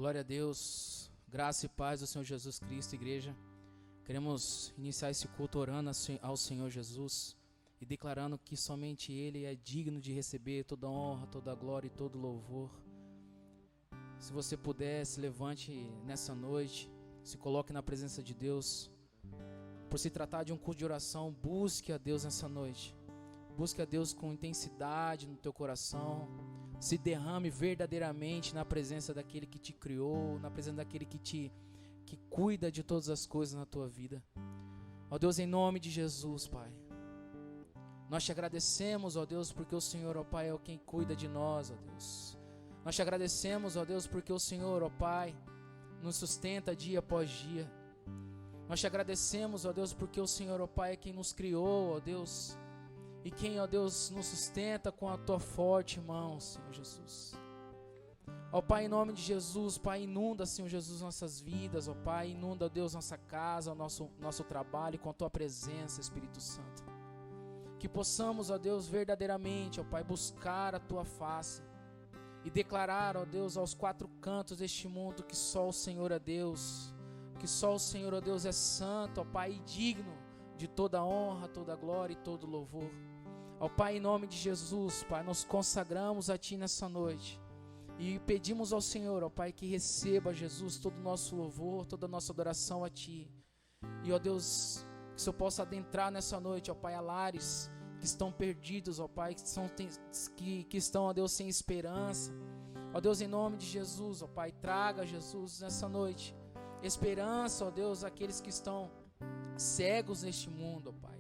Glória a Deus, graça e paz do Senhor Jesus Cristo, igreja. Queremos iniciar esse culto orando ao Senhor Jesus e declarando que somente Ele é digno de receber toda a honra, toda a glória e todo o louvor. Se você puder, se levante nessa noite, se coloque na presença de Deus. Por se tratar de um culto de oração, busque a Deus nessa noite. Busque a Deus com intensidade no teu coração. Se derrame verdadeiramente na presença daquele que te criou, na presença daquele que cuida de todas as coisas na tua vida. Ó Deus, em nome de Jesus, Pai, nós te agradecemos, ó Deus, porque o Senhor, ó Pai, é quem cuida de nós, ó Deus. Nós te agradecemos, ó Deus, porque o Senhor, ó Pai, nos sustenta dia após dia. Nós te agradecemos, ó Deus, porque o Senhor, ó Pai, é quem nos criou, ó Deus, e quem, ó Deus, nos sustenta com a tua forte mão, Senhor Jesus. Ó Pai, em nome de Jesus, Pai, inunda, Senhor Jesus, nossas vidas, ó Pai, inunda, ó Deus, nossa casa, o nosso trabalho com a tua presença, Espírito Santo. Que possamos, ó Deus, verdadeiramente, ó Pai, buscar a tua face e declarar, ó Deus, aos quatro cantos deste mundo que só o Senhor é Deus, que só o Senhor, ó Deus, é santo, ó Pai, e digno de toda honra, toda glória e todo louvor. Ó Pai, em nome de Jesus, Pai, nos consagramos a Ti nessa noite e pedimos ao Senhor, ó Pai, que receba, Jesus, todo o nosso louvor, toda a nossa adoração a Ti. E, ó Deus, que o Senhor possa adentrar nessa noite, ó Pai, a lares que estão perdidos, ó Pai, que estão, ó Deus, sem esperança. Ó Deus, em nome de Jesus, ó Pai, traga, Jesus, nessa noite esperança, ó Deus, àqueles que estão cegos neste mundo, ó Pai.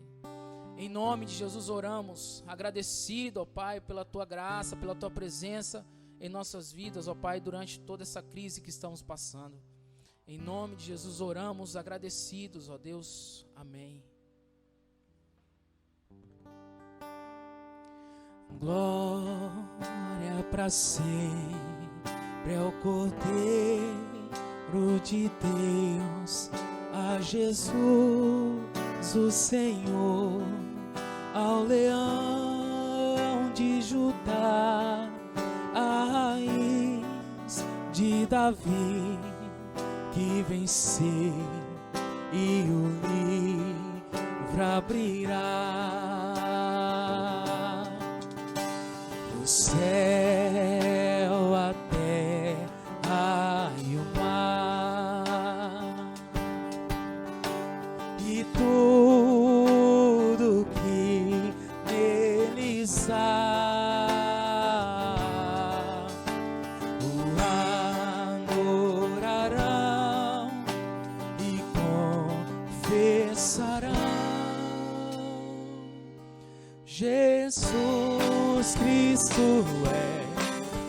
Em nome de Jesus oramos, agradecido, ó Pai, pela Tua graça, pela Tua presença em nossas vidas, ó Pai, durante toda essa crise que estamos passando. Em nome de Jesus oramos, agradecidos, ó Deus. Amém. Glória para sempre ao Cordeiro de Deus, a Jesus, o Senhor, ao leão de Judá, a raiz de Davi, que venceu e o livro abrirá. O céu, a terra e o mar, e tudo que neles há, o adorarão e confessarão: Jesus Cristo é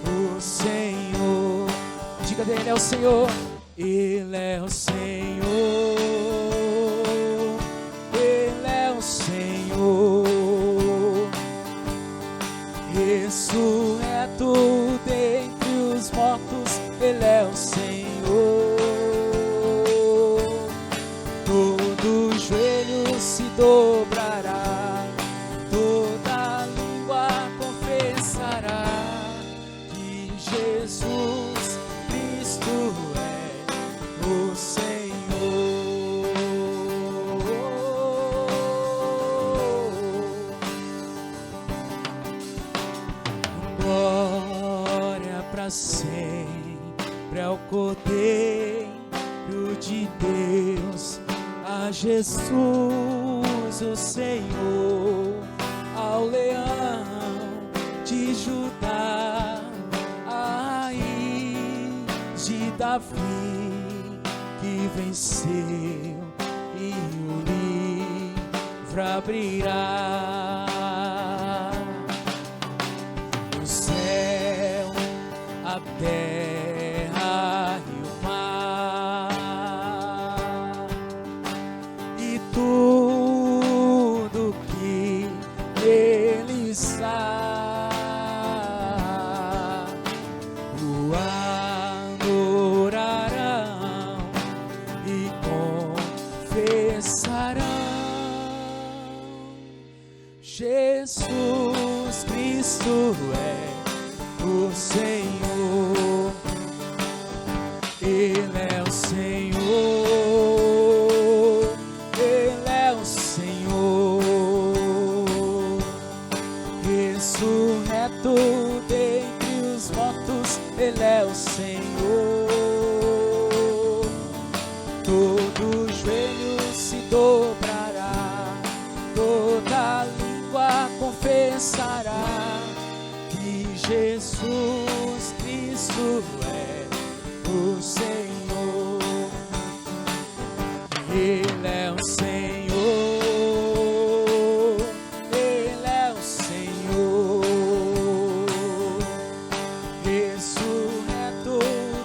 o Senhor. Diga dele: é o Senhor. Ele é o Senhor. Ele é o Senhor. Ressurreto dentre os mortos, Ele é o Senhor. Todo joelho se dobrará, toda língua confessará que Jesus Cristo é o Senhor. Glória para sempre ao Cordeiro de Deus, a Jesus, o Senhor, ao leão de Judá, a raiz de Davi, que venceu e o livro abrirá. O céu, a terra e o mar, e tudo que nele está, o adorarão e confessarão: Jesus Cristo é o Senhor. Ele é o Senhor, Ele é o Senhor, ressurreto dentre os mortos, Ele é o Senhor. Todo joelho se dobrará, toda língua confessará que Jesus Cristo é o Senhor. Ele é o Senhor, Ele é o Senhor, ressurreto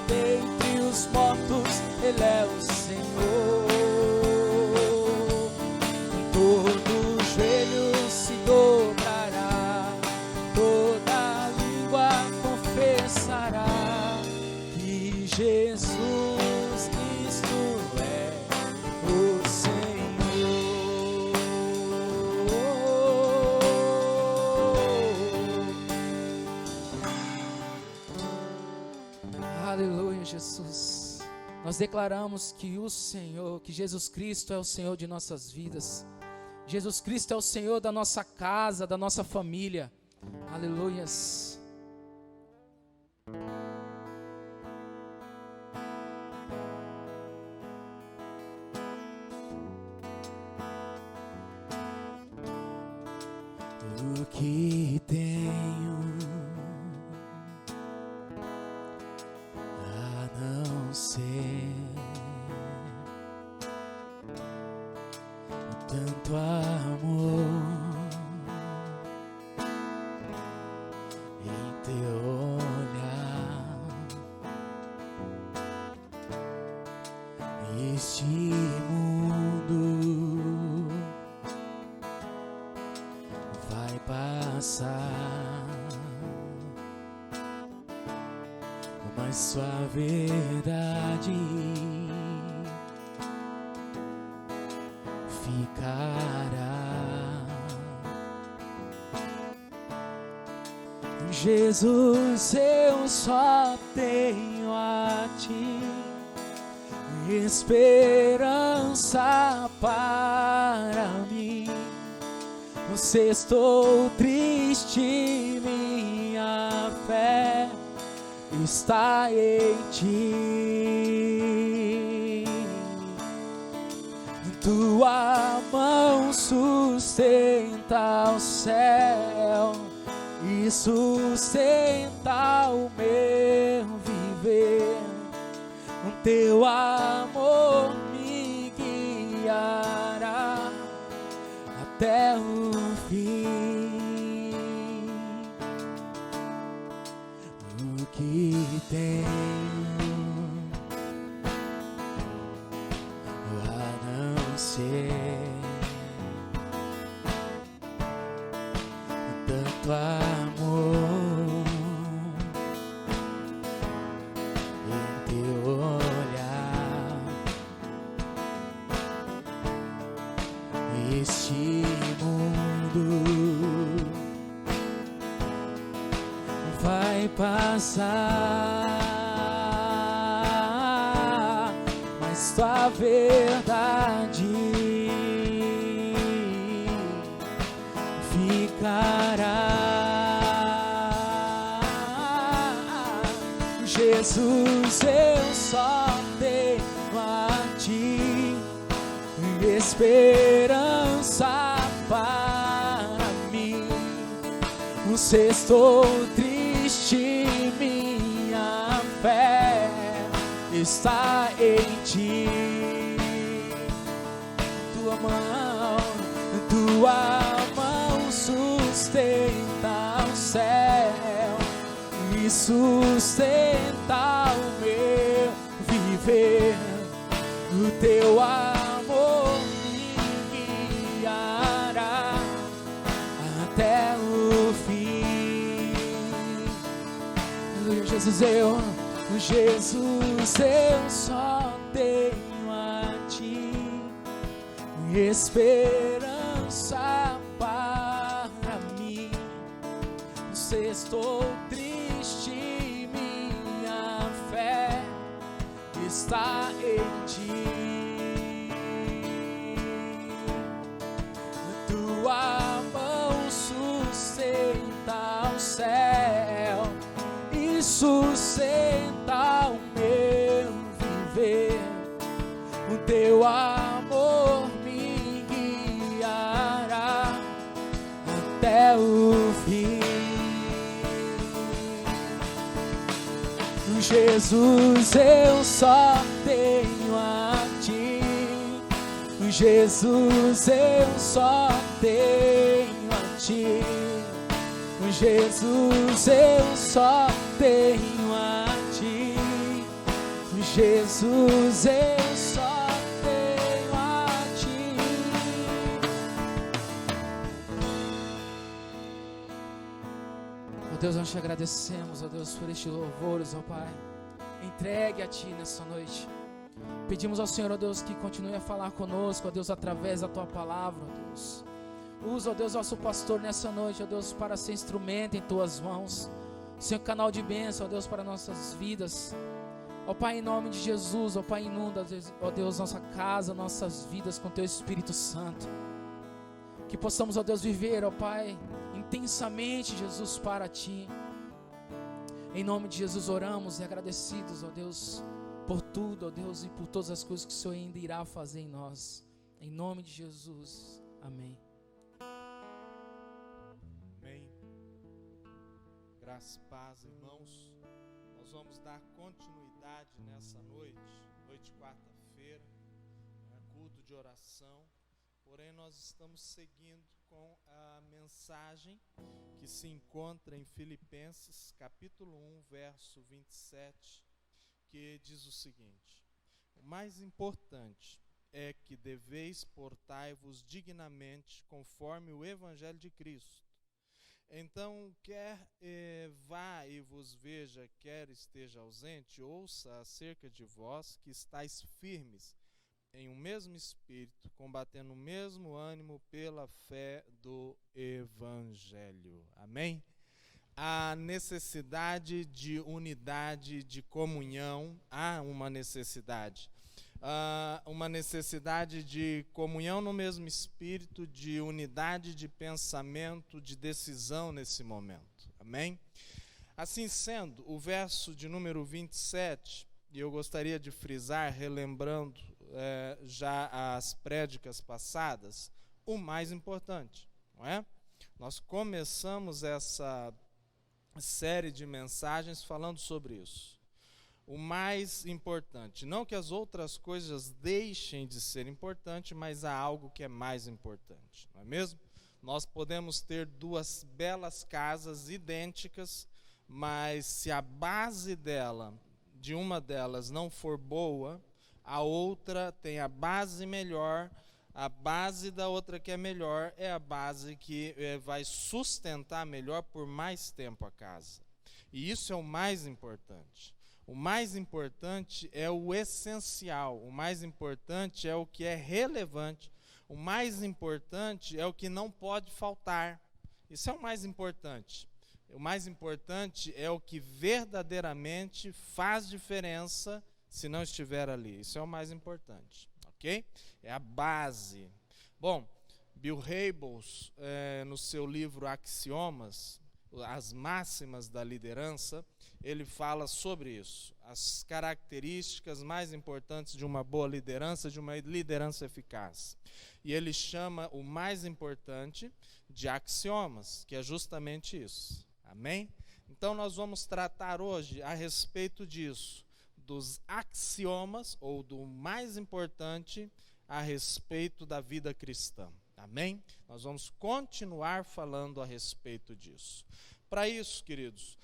dentre os mortos, Ele é o Senhor. Todo joelho se dobrará, toda língua confessará que Jesus Cristo é o Senhor. Aleluia, Jesus. Nós declaramos que o Senhor, que Jesus Cristo é o Senhor de nossas vidas. Jesus Cristo é o Senhor da nossa casa, da nossa família. Aleluias. O que tenho a não ser tanto amor em teu olhar, este mundo vai passar, mas sua verdade ficará. Jesus, eu só tenho a ti esperança para mim. Se estou triste, minha fé está em ti. Tua mão sustenta o céu e sustenta o meu viver. Teu amor me guiará até o fim. O que tenho a não ser tanto amor em teu olhar, este mundo vai passar, mas tua verdade ficará. Jesus, eu só tenho a ti esperança para mim. Se estou triste, minha fé está em ti. Tua mão sustenta o céu e sustenta o meu viver. O teu amor me guiará até o fim. Jesus, eu só tenho a ti esperança para mim. Se estou triste, minha fé está em ti. Tua mão sustenta o céu e sustenta o meu viver. O teu amor me guiará até o fim. Jesus, eu só tenho a ti. Jesus, eu só tenho a ti. Jesus, eu só tenho a ti. Jesus, eu só tenho a ti. Ó Deus, nós te agradecemos, ó Deus, por estes louvores, ó Pai, entregue a ti nessa noite. Pedimos ao Senhor, ó Deus, que continue a falar conosco, ó Deus, através da tua palavra, ó Deus. Usa, ó Deus, nosso pastor nessa noite, ó Deus, para ser instrumento em tuas mãos. Ser canal de bênção, ó Deus, para nossas vidas. Ó Pai, em nome de Jesus, ó Pai, inunda, ó Deus, nossa casa, nossas vidas com teu Espírito Santo. Que possamos, ó Deus, viver, ó Pai, intensamente, Jesus, para ti. Em nome de Jesus oramos e agradecidos, ó Deus, por tudo, ó Deus, e por todas as coisas que o Senhor ainda irá fazer em nós. Em nome de Jesus, amém. Amém. Graça e paz, irmãos. Nós vamos dar continuidade nessa noite de quarta-feira, culto de oração. Porém, nós estamos seguindo com a mensagem que se encontra em Filipenses, capítulo 1, verso 27, que diz o seguinte: o mais importante é que deveis portai-vos dignamente conforme o Evangelho de Cristo. Então, quer vá e vos veja, quer esteja ausente, ouça acerca de vós que estáis firmes em um mesmo espírito, combatendo o mesmo ânimo pela fé do Evangelho. Amém? A necessidade de unidade, de comunhão, há uma necessidade de comunhão no mesmo espírito, de unidade de pensamento, de decisão nesse momento. Amém? Assim sendo, o verso de número 27, e eu gostaria de frisar, relembrando já as prédicas passadas, o mais importante, não é? Nós começamos essa série de mensagens falando sobre isso. O mais importante, não que as outras coisas deixem de ser importantes, mas há algo que é mais importante, não é mesmo? Nós podemos ter duas belas casas idênticas, mas se a base de uma delas não for boa, a outra tem a base melhor. A base da outra que é melhor é a base que vai sustentar melhor por mais tempo a casa. E isso é o mais importante. O mais importante é o essencial. O mais importante é o que é relevante. O mais importante é o que não pode faltar. Isso é o mais importante. O mais importante é o que verdadeiramente faz diferença se não estiver ali. Isso é o mais importante. Ok? É a base. Bom, Bill Hybels, no seu livro Axiomas, as máximas da liderança, ele fala sobre isso. As características mais importantes de uma boa liderança, de uma liderança eficaz. E ele chama o mais importante de axiomas, que é justamente isso. Amém? Então nós vamos tratar hoje a respeito disso, dos axiomas, ou do mais importante a respeito da vida cristã. Amém? Nós vamos continuar falando a respeito disso. Para isso, queridos,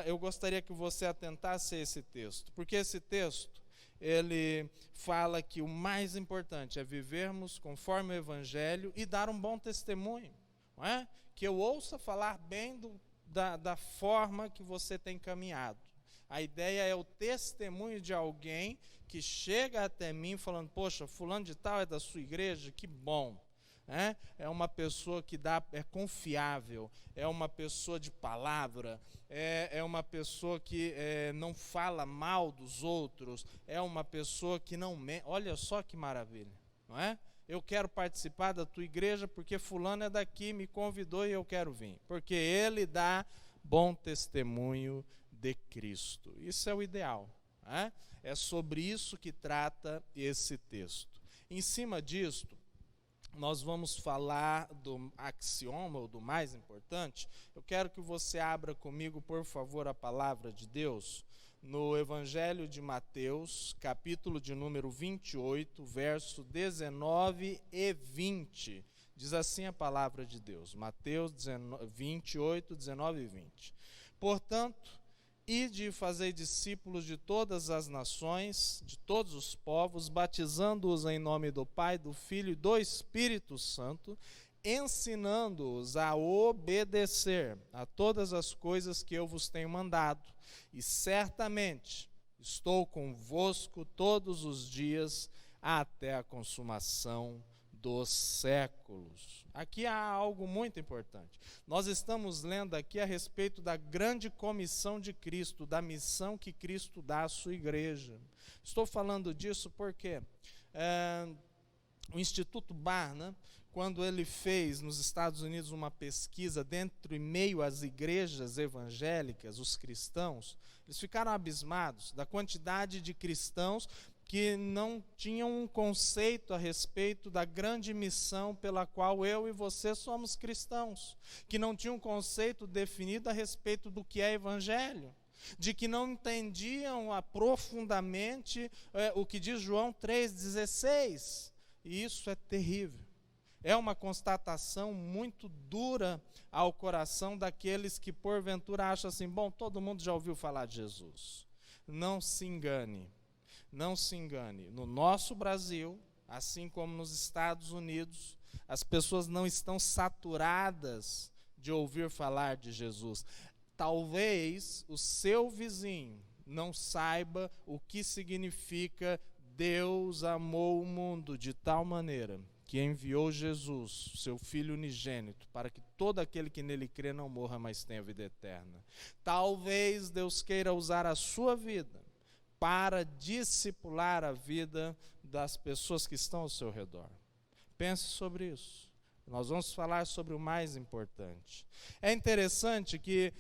eu gostaria que você atentasse a esse texto, porque esse texto, ele fala que o mais importante é vivermos conforme o Evangelho e dar um bom testemunho, não é? Que eu ouça falar bem da forma que você tem caminhado. A ideia é o testemunho de alguém que chega até mim falando: poxa, fulano de tal é da sua igreja, que bom. É uma pessoa que é confiável, é uma pessoa de palavra, é uma pessoa que não fala mal dos outros, é uma pessoa que não mente. Olha só que maravilha, não é? Eu quero participar da tua igreja porque fulano é daqui, me convidou e eu quero vir, porque ele dá bom testemunho de Cristo. Isso é o ideal, é sobre isso que trata esse texto. Em cima disto, nós vamos falar do axioma, ou do mais importante. Eu quero que você abra comigo, por favor, a palavra de Deus, no Evangelho de Mateus, capítulo de número 28, verso 19 e 20. Diz assim a palavra de Deus, Mateus 28, 19 e 20. Portanto, ide e fazei discípulos de todas as nações, de todos os povos, batizando-os em nome do Pai, do Filho e do Espírito Santo, ensinando-os a obedecer a todas as coisas que eu vos tenho mandado. E certamente estou convosco todos os dias até a consumação dos séculos. Aqui há algo muito importante. Nós estamos lendo aqui a respeito da grande comissão de Cristo, da missão que Cristo dá à sua igreja. Estou falando disso porque o Instituto Barna, quando ele fez nos Estados Unidos uma pesquisa dentro e meio às igrejas evangélicas, os cristãos, eles ficaram abismados da quantidade de cristãos que não tinham um conceito a respeito da grande missão pela qual eu e você somos cristãos, que não tinham um conceito definido a respeito do que é evangelho, de que não entendiam profundamente o que diz João 3,16, e isso é terrível. É uma constatação muito dura ao coração daqueles que porventura acham assim, bom, todo mundo já ouviu falar de Jesus. Não se engane. Não se engane, no nosso Brasil, assim como nos Estados Unidos, as pessoas não estão saturadas de ouvir falar de Jesus. Talvez o seu vizinho não saiba o que significa Deus amou o mundo de tal maneira que enviou Jesus, seu Filho unigênito, para que todo aquele que nele crê não morra, mas tenha vida eterna. Talvez Deus queira usar a sua vida para discipular a vida das pessoas que estão ao seu redor. Pense sobre isso. Nós vamos falar sobre o mais importante. É interessante que,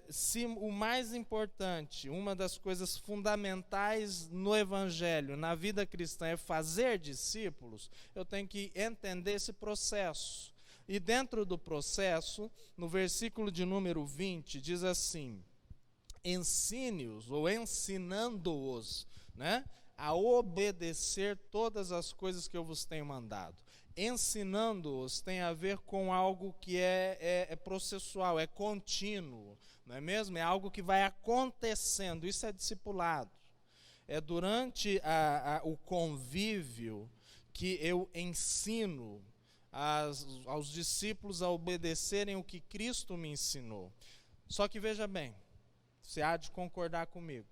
se o mais importante, uma das coisas fundamentais no Evangelho, na vida cristã, é fazer discípulos, eu tenho que entender esse processo. E dentro do processo, no versículo de número 20, diz assim, ensine-os, ou ensinando-os, a obedecer todas as coisas que eu vos tenho mandado. Ensinando-os tem a ver com algo que é processual, é contínuo, não é mesmo? É algo que vai acontecendo, isso é discipulado. É durante o convívio que eu ensino aos discípulos a obedecerem o que Cristo me ensinou. Só que veja bem, você há de concordar comigo.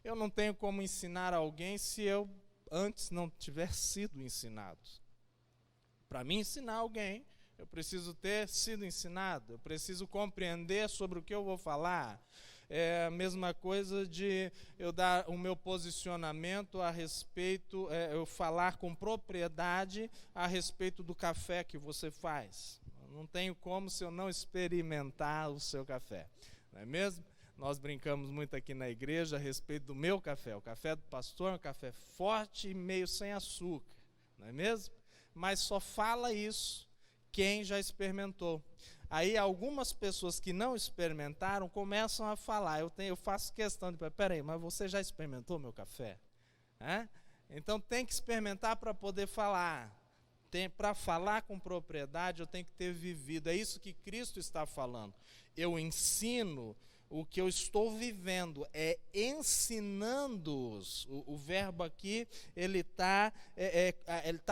Eu não tenho como ensinar alguém se eu antes não tiver sido ensinado. Para mim ensinar alguém, eu preciso ter sido ensinado, eu preciso compreender sobre o que eu vou falar. É a mesma coisa de eu dar o meu posicionamento a respeito, eu falar com propriedade a respeito do café que você faz. Eu não tenho como se eu não experimentar o seu café, não é mesmo? Nós brincamos muito aqui na igreja a respeito do meu café. O café do pastor é um café forte e meio sem açúcar, não é mesmo? Mas só fala isso quem já experimentou. Aí algumas pessoas que não experimentaram começam a falar. Eu faço questão de, peraí, mas você já experimentou meu café? Então tem que experimentar para poder falar. Para falar com propriedade eu tenho que ter vivido. É isso que Cristo está falando. Eu ensino o que eu estou vivendo, é ensinando-os. O verbo aqui, ele está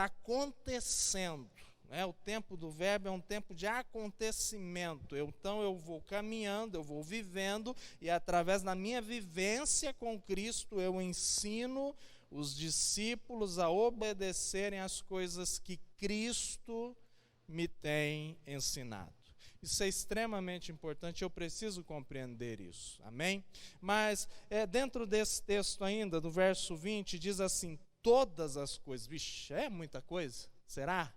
acontecendo. O tempo do verbo é um tempo de acontecimento. Então eu vou caminhando, eu vou vivendo, e através da minha vivência com Cristo, eu ensino os discípulos a obedecerem às coisas que Cristo me tem ensinado. Isso é extremamente importante, eu preciso compreender isso, amém? Mas dentro desse texto ainda, do verso 20, diz assim, todas as coisas. Vixe, é muita coisa, será?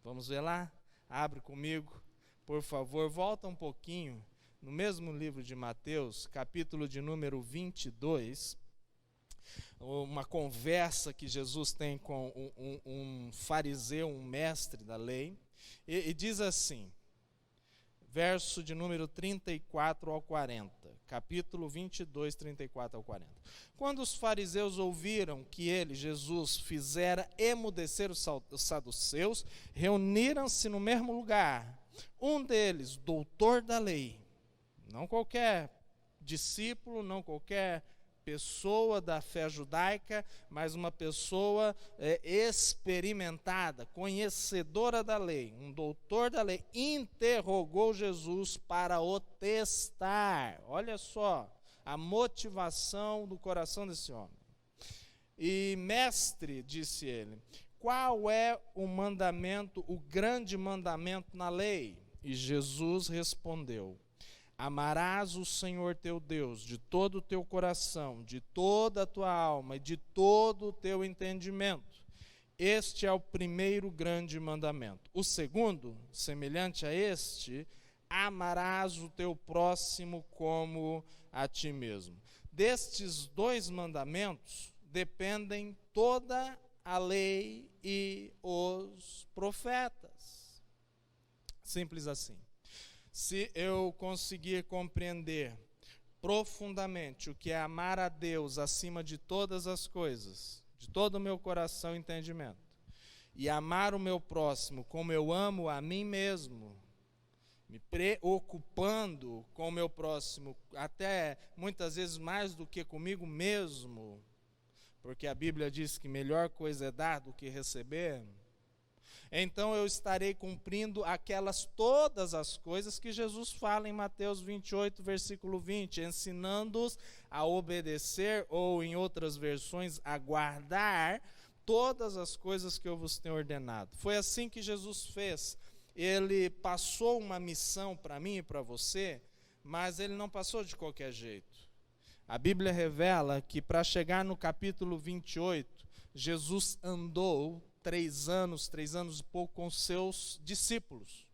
Vamos ver lá? Abre comigo, por favor, volta um pouquinho, no mesmo livro de Mateus, capítulo de número 22, uma conversa que Jesus tem com um fariseu, um mestre da lei, e diz assim, verso de número 34 ao 40, capítulo 22, 34 ao 40. Quando os fariseus ouviram que ele, Jesus, fizera emudecer os saduceus, reuniram-se no mesmo lugar. Um deles, doutor da lei, não qualquer discípulo, não qualquer pessoa da fé judaica, mas uma pessoa experimentada, conhecedora da lei, um doutor da lei, interrogou Jesus para o testar. Olha só a motivação do coração desse homem. E mestre, disse ele, qual é o mandamento, o grande mandamento na lei? E Jesus respondeu, amarás o Senhor teu Deus de todo o teu coração, de toda a tua alma e de todo o teu entendimento. Este é o primeiro grande mandamento. O segundo, semelhante a este, amarás o teu próximo como a ti mesmo. Destes dois mandamentos dependem toda a lei e os profetas. Simples assim. Se eu conseguir compreender profundamente o que é amar a Deus acima de todas as coisas, de todo o meu coração e entendimento, e amar o meu próximo como eu amo a mim mesmo, me preocupando com o meu próximo, até muitas vezes mais do que comigo mesmo, porque a Bíblia diz que melhor coisa é dar do que receber, então eu estarei cumprindo todas as coisas que Jesus fala em Mateus 28, versículo 20, ensinando-os a obedecer, ou em outras versões, a guardar todas as coisas que eu vos tenho ordenado. Foi assim que Jesus fez. Ele passou uma missão para mim e para você, mas ele não passou de qualquer jeito. A Bíblia revela que para chegar no capítulo 28, Jesus andou 3 anos e pouco com seus discípulos.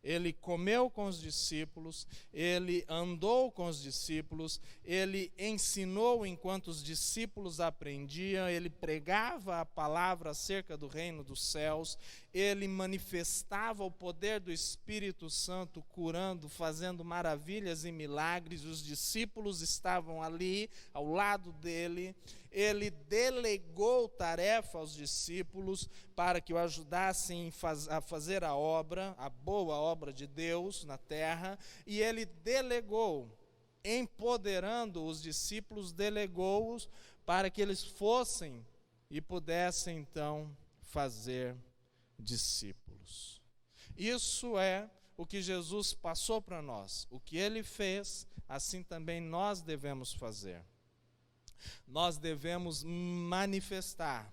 Ele comeu com os discípulos, ele andou com os discípulos, ele ensinou enquanto os discípulos aprendiam, ele pregava a palavra acerca do reino dos céus, ele manifestava o poder do Espírito Santo, curando, fazendo maravilhas e milagres, os discípulos estavam ali, ao lado dele, ele delegou tarefa aos discípulos para que o ajudassem a fazer a obra, a boa obra de Deus na terra, e ele delegou, empoderando os discípulos, delegou-os para que eles fossem e pudessem então fazer discípulos. Isso é o que Jesus passou para nós. O que ele fez, assim também nós devemos fazer. Nós devemos manifestar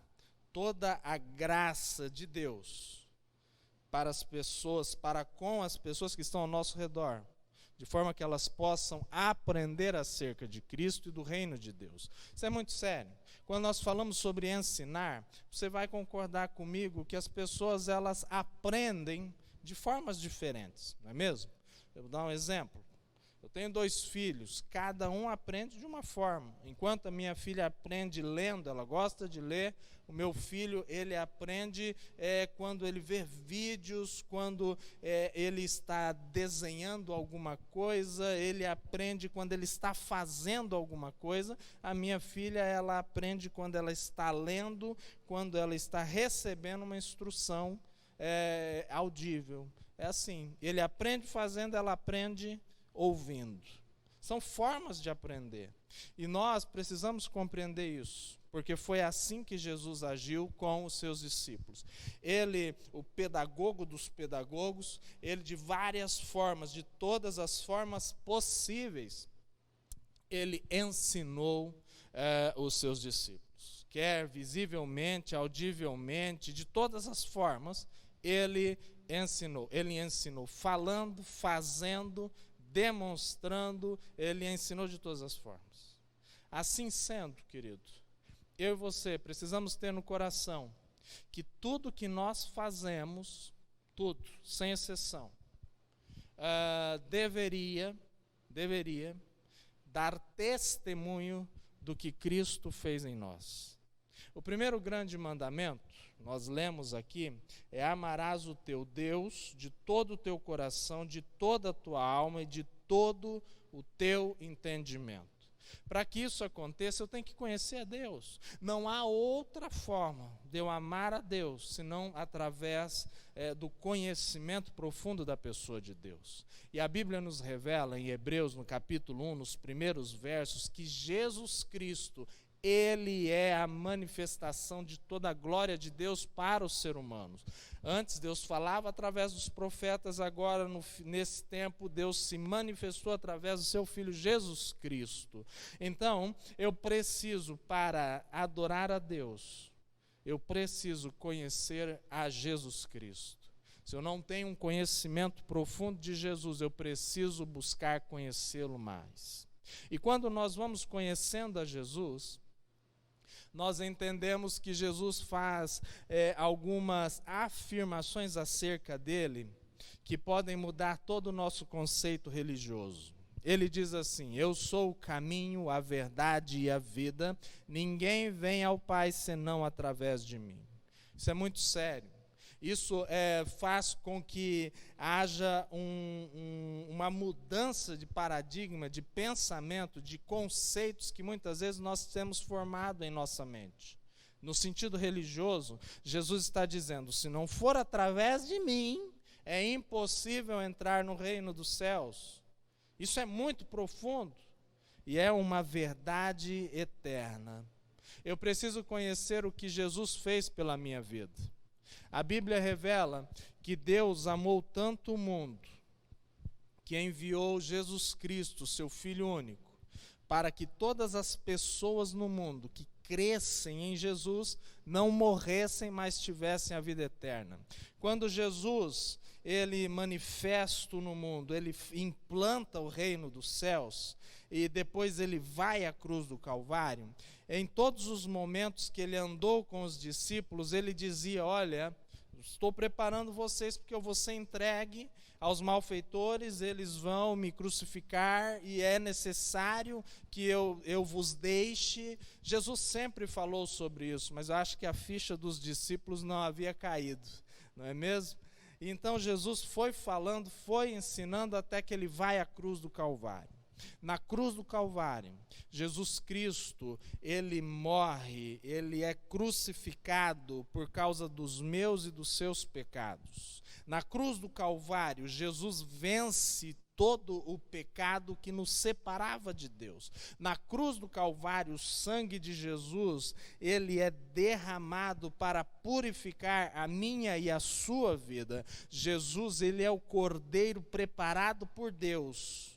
toda a graça de Deus para as pessoas, para com as pessoas que estão ao nosso redor, de forma que elas possam aprender acerca de Cristo e do reino de Deus. Isso é muito sério. Quando nós falamos sobre ensinar, você vai concordar comigo que as pessoas elas aprendem de formas diferentes, não é mesmo? Eu vou dar um exemplo. Eu tenho 2 filhos, cada um aprende de uma forma. Enquanto a minha filha aprende lendo, ela gosta de ler, o meu filho, ele aprende quando ele vê vídeos, quando ele está desenhando alguma coisa, ele aprende quando ele está fazendo alguma coisa. A minha filha, ela aprende quando ela está lendo, quando ela está recebendo uma instrução audível. É assim, ele aprende fazendo, ela aprende ouvindo. São formas de aprender. E nós precisamos compreender isso, porque foi assim que Jesus agiu com os seus discípulos. Ele, o pedagogo dos pedagogos, ele de várias formas, de todas as formas possíveis, ele ensinou os seus discípulos. Quer visivelmente, audivelmente, de todas as formas, ele ensinou. Ele ensinou falando, fazendo, demonstrando, ele ensinou de todas as formas. Assim sendo, querido, eu e você precisamos ter no coração que tudo que nós fazemos, tudo, sem exceção, deveria dar testemunho do que Cristo fez em nós. O primeiro grande mandamento, nós lemos aqui, é: amarás o teu Deus de todo o teu coração, de toda a tua alma e de todo o teu entendimento. Para que isso aconteça, eu tenho que conhecer a Deus. Não há outra forma de eu amar a Deus, senão através do conhecimento profundo da pessoa de Deus. E a Bíblia nos revela, em Hebreus, no capítulo 1, nos primeiros versos, que Jesus Cristo, Ele é a manifestação de toda a glória de Deus para os seres humanos. Antes Deus falava através dos profetas, agora nesse tempo Deus se manifestou através do seu Filho Jesus Cristo. Então, eu preciso, para adorar a Deus, eu preciso conhecer a Jesus Cristo. Se eu não tenho um conhecimento profundo de Jesus, eu preciso buscar conhecê-lo mais. E quando nós vamos conhecendo a Jesus, nós entendemos que Jesus faz algumas afirmações acerca dele que podem mudar todo o nosso conceito religioso. Ele diz assim: eu sou o caminho, a verdade e a vida, ninguém vem ao Pai senão através de mim. Isso é muito sério. Isso faz com que haja uma mudança de paradigma, de pensamento, de conceitos que muitas vezes nós temos formado em nossa mente. No sentido religioso, Jesus está dizendo: se não for através de mim, é impossível entrar no reino dos céus. Isso é muito profundo e é uma verdade eterna. Eu preciso conhecer o que Jesus fez pela minha vida. A Bíblia revela que Deus amou tanto o mundo que enviou Jesus Cristo, seu Filho único, para que todas as pessoas no mundo que crescem em Jesus não morressem, mas tivessem a vida eterna. Quando Jesus, ele manifesta no mundo, ele implanta o reino dos céus e depois ele vai à cruz do Calvário, em todos os momentos que ele andou com os discípulos, ele dizia: olha, estou preparando vocês porque eu vou ser entregue aos malfeitores, eles vão me crucificar e é necessário que eu vos deixe. Jesus sempre falou sobre isso, mas eu acho que a ficha dos discípulos não havia caído, não é mesmo? Então Jesus foi falando, foi ensinando até que ele vai à cruz do Calvário. Na cruz do Calvário, Jesus Cristo, ele morre, ele é crucificado por causa dos meus e dos seus pecados. Na cruz do Calvário, Jesus vence todo o pecado que nos separava de Deus. Na cruz do Calvário, o sangue de Jesus, ele é derramado para purificar a minha e a sua vida. Jesus, ele é o cordeiro preparado por Deus,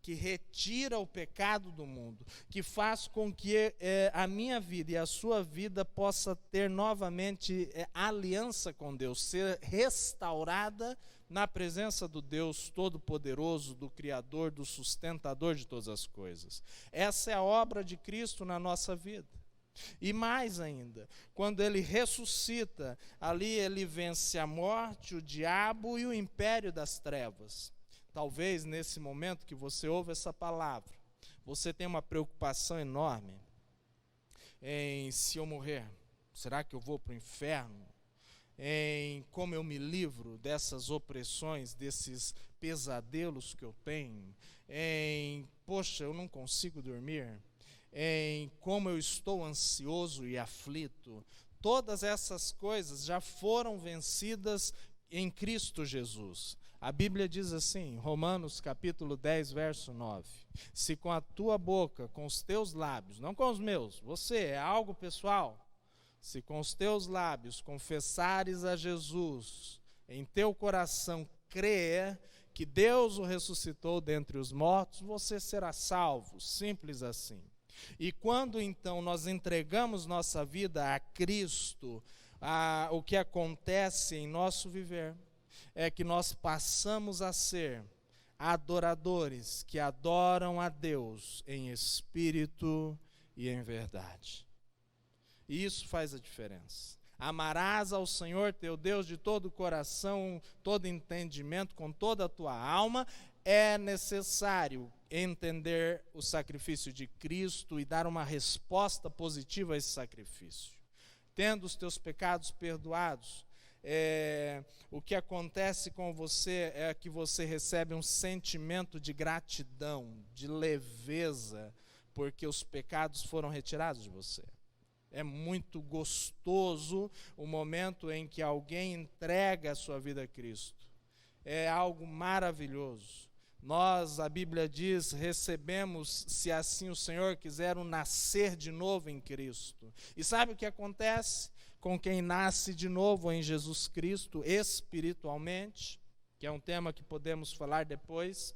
que retira o pecado do mundo, que faz com que a minha vida e a sua vida possa ter novamente aliança com Deus, ser restaurada na presença do Deus Todo-Poderoso, do Criador, do Sustentador de todas as coisas. Essa é a obra de Cristo na nossa vida. E mais ainda, quando ele ressuscita, ali ele vence a morte, o diabo e o império das trevas. Talvez nesse momento que você ouve essa palavra, você tenha uma preocupação enorme em: se eu morrer, será que eu vou para o inferno? Em como eu me livro dessas opressões, desses pesadelos que eu tenho? Em, poxa, eu não consigo dormir? Em como eu estou ansioso e aflito? Todas essas coisas já foram vencidas em Cristo Jesus. A Bíblia diz assim, Romanos capítulo 10, verso 9: se com a tua boca, com os teus lábios, não com os meus, você, é algo pessoal, se com os teus lábios confessares a Jesus, em teu coração crer que Deus o ressuscitou dentre os mortos, você será salvo, simples assim. E quando então nós entregamos nossa vida a Cristo, o que acontece em nosso viver é que nós passamos a ser adoradores que adoram a Deus em espírito e em verdade. E isso faz a diferença. Amarás ao Senhor teu Deus de todo o coração, todo entendimento, com toda a tua alma. É necessário entender o sacrifício de Cristo e dar uma resposta positiva a esse sacrifício. Tendo os teus pecados perdoados, o que acontece com você é que você recebe um sentimento de gratidão, de leveza, porque os pecados foram retirados de você. É muito gostoso o momento em que alguém entrega a sua vida a Cristo. É algo maravilhoso. Nós, a Bíblia diz, recebemos, se assim o Senhor quiser, um nascer de novo em Cristo. E sabe o que acontece com quem nasce de novo em Jesus Cristo, espiritualmente? Que é um tema que podemos falar depois.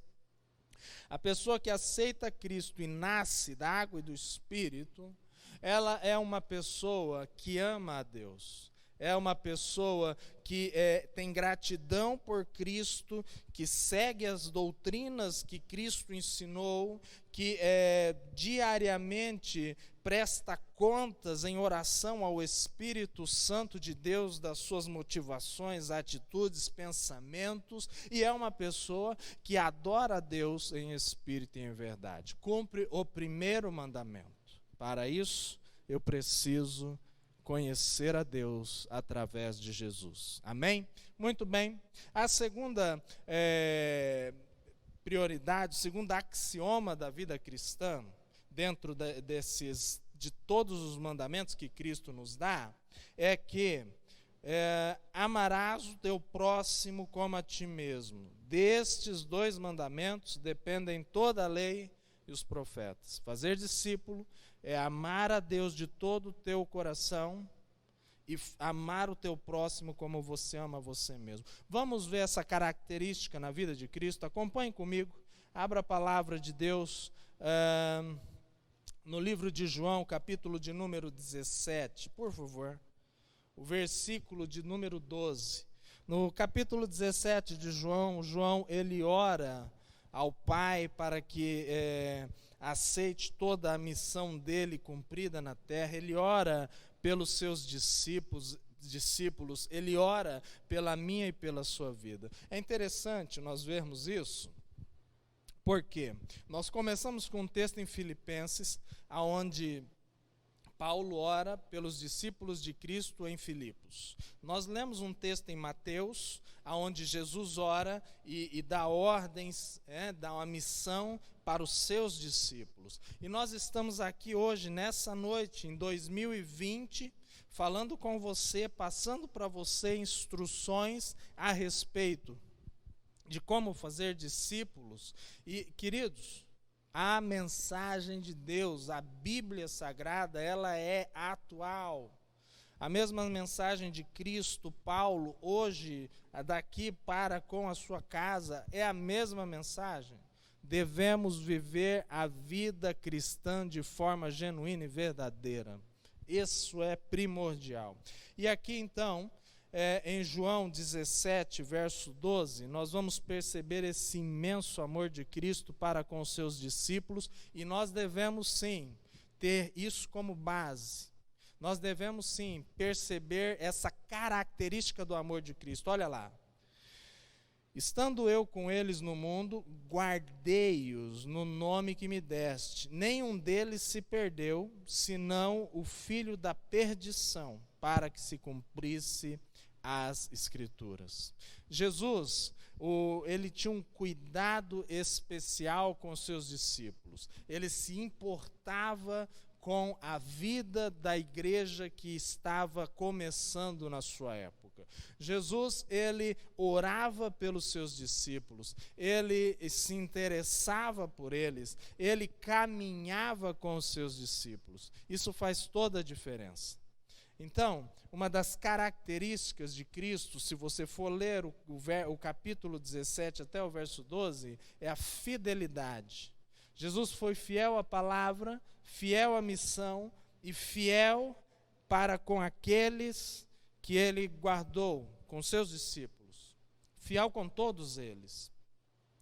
A pessoa que aceita Cristo e nasce da água e do Espírito, ela é uma pessoa que ama a Deus. É uma pessoa que tem gratidão por Cristo, que segue as doutrinas que Cristo ensinou, que diariamente presta contas em oração ao Espírito Santo de Deus das suas motivações, atitudes, pensamentos, e é uma pessoa que adora a Deus em espírito e em verdade. Cumpre o primeiro mandamento. Para isso, eu preciso conhecer a Deus através de Jesus. Amém? Muito bem. A segunda prioridade, o segundo axioma da vida cristã, dentro de todos os mandamentos que Cristo nos dá, é que amarás o teu próximo como a ti mesmo. Destes dois mandamentos dependem toda a lei e os profetas. Fazer discípulo é amar a Deus de todo o teu coração e amar o teu próximo como você ama você mesmo. Vamos ver essa característica na vida de Cristo? Acompanhe comigo, abra a palavra de Deus no livro de João, capítulo de número 17, por favor, o versículo de número 12. No capítulo 17 de João ele ora ao Pai para que aceite toda a missão dele cumprida na terra. Ele ora pelos seus discípulos, ele ora pela minha e pela sua vida. É interessante nós vermos isso, porque nós começamos com um texto em Filipenses, onde Paulo ora pelos discípulos de Cristo em Filipos. Nós lemos um texto em Mateus, onde Jesus ora e dá ordens, dá uma missão para os seus discípulos. E nós estamos aqui hoje, nessa noite, em 2020, falando com você, passando para você instruções a respeito de como fazer discípulos. E, queridos, a mensagem de Deus, a Bíblia Sagrada, ela é atual. A mesma mensagem de Cristo, Paulo, hoje, daqui para com a sua casa, é a mesma mensagem. Devemos viver a vida cristã de forma genuína e verdadeira. Isso é primordial. E aqui então, em João 17, verso 12, nós vamos perceber esse imenso amor de Cristo para com os seus discípulos, e nós devemos sim ter isso como base. Nós devemos sim perceber essa característica do amor de Cristo. Olha lá. Estando eu com eles no mundo, guardei-os no nome que me deste. Nenhum deles se perdeu, senão o filho da perdição, para que se cumprisse as Escrituras. Jesus, ele tinha um cuidado especial com os seus discípulos. Ele se importava com a vida da igreja que estava começando na sua época. Jesus, ele orava pelos seus discípulos, ele se interessava por eles, ele caminhava com os seus discípulos. Isso faz toda a diferença. Então, uma das características de Cristo, se você for ler o capítulo 17 até o verso 12, é a fidelidade. Jesus foi fiel à palavra, fiel à missão e fiel para com aqueles que ele guardou, com seus discípulos. fiel com todos eles.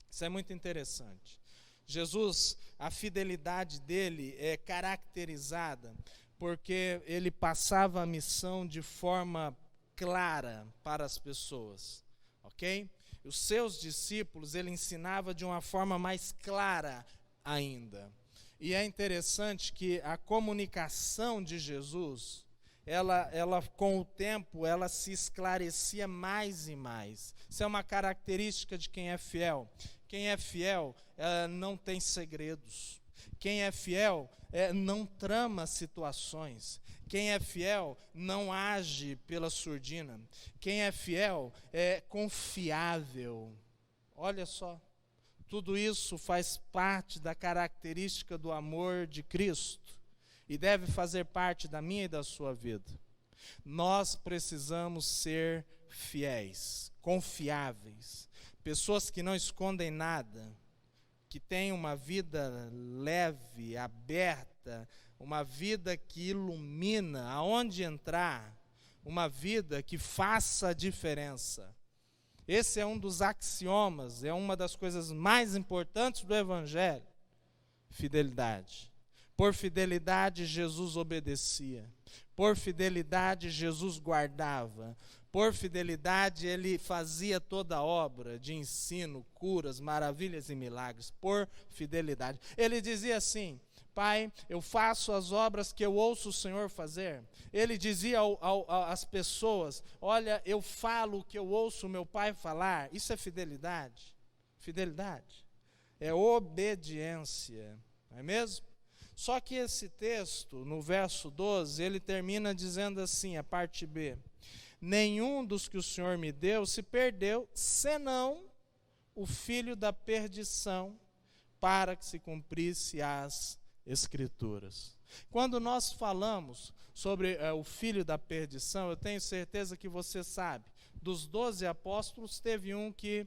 Isso é muito interessante. Jesus, a fidelidade dele é caracterizada porque ele passava a missão de forma clara para as pessoas, ok? Os seus discípulos ele ensinava de uma forma mais clara ainda. E é interessante que a comunicação de Jesus, ela com o tempo, ela se esclarecia mais e mais. Isso é uma característica de quem é fiel. Quem é fiel não tem segredos. Quem é fiel não trama situações. Quem é fiel não age pela surdina. Quem é fiel é confiável. Olha só, tudo isso faz parte da característica do amor de Cristo e deve fazer parte da minha e da sua vida. Nós precisamos ser fiéis, confiáveis, pessoas que não escondem nada, que têm uma vida leve, aberta, uma vida que ilumina aonde entrar, uma vida que faça a diferença. Esse é um dos axiomas, é uma das coisas mais importantes do Evangelho. Fidelidade. Por fidelidade, Jesus obedecia. Por fidelidade, Jesus guardava. Por fidelidade, ele fazia toda a obra de ensino, curas, maravilhas e milagres. Por fidelidade. Ele dizia assim: Pai, eu faço as obras que eu ouço o Senhor fazer. Ele dizia às pessoas: olha, eu falo o que eu ouço o meu Pai falar. Isso é fidelidade. Fidelidade é obediência, não é mesmo? Só que esse texto, no verso 12, ele termina dizendo assim, a parte B: nenhum dos que o Senhor me deu se perdeu, senão o filho da perdição, para que se cumprisse as Escrituras. Quando nós falamos sobre o filho da perdição, eu tenho certeza que você sabe, dos 12 apóstolos, teve um que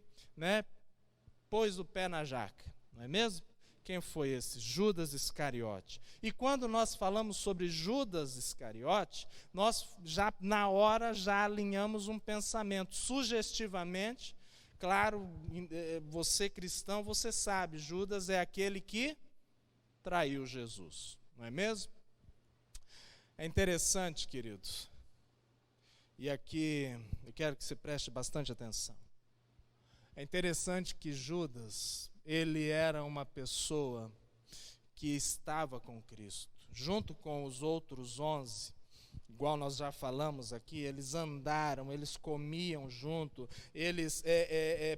pôs o pé na jaca, não é mesmo? Quem foi esse? Judas Iscariote. E quando nós falamos sobre Judas Iscariote, nós já na hora já alinhamos um pensamento, sugestivamente. Claro, você cristão, você sabe, Judas é aquele que traiu Jesus, não é mesmo? É interessante, queridos, e aqui eu quero que você preste bastante atenção. É interessante que Judas, ele era uma pessoa que estava com Cristo, junto com os outros 11, igual nós já falamos aqui, eles andaram, eles comiam junto, eles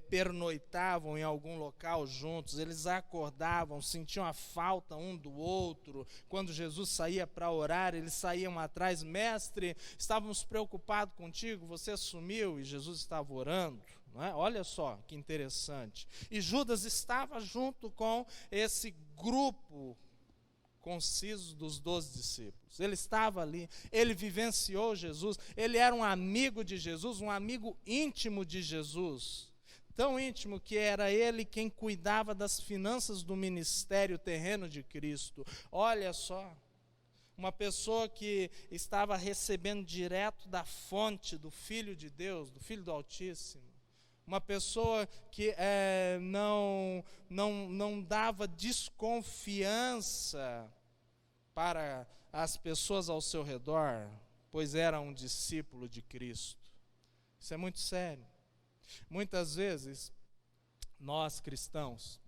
pernoitavam em algum local juntos, eles acordavam, sentiam a falta um do outro. Quando Jesus saía para orar, eles saíam atrás: mestre, estávamos preocupados contigo, você sumiu, e Jesus estava orando. Não é? Olha só que interessante. E Judas estava junto com esse grupo conciso dos 12 discípulos. Ele estava ali, ele vivenciou Jesus, ele era um amigo de Jesus, um amigo íntimo de Jesus. Tão íntimo que era ele quem cuidava das finanças do ministério terreno de Cristo. Olha só, uma pessoa que estava recebendo direto da fonte do Filho de Deus, do Filho do Altíssimo. Uma pessoa que não dava desconfiança para as pessoas ao seu redor, pois era um discípulo de Cristo. Isso é muito sério. Muitas vezes, nós cristãos,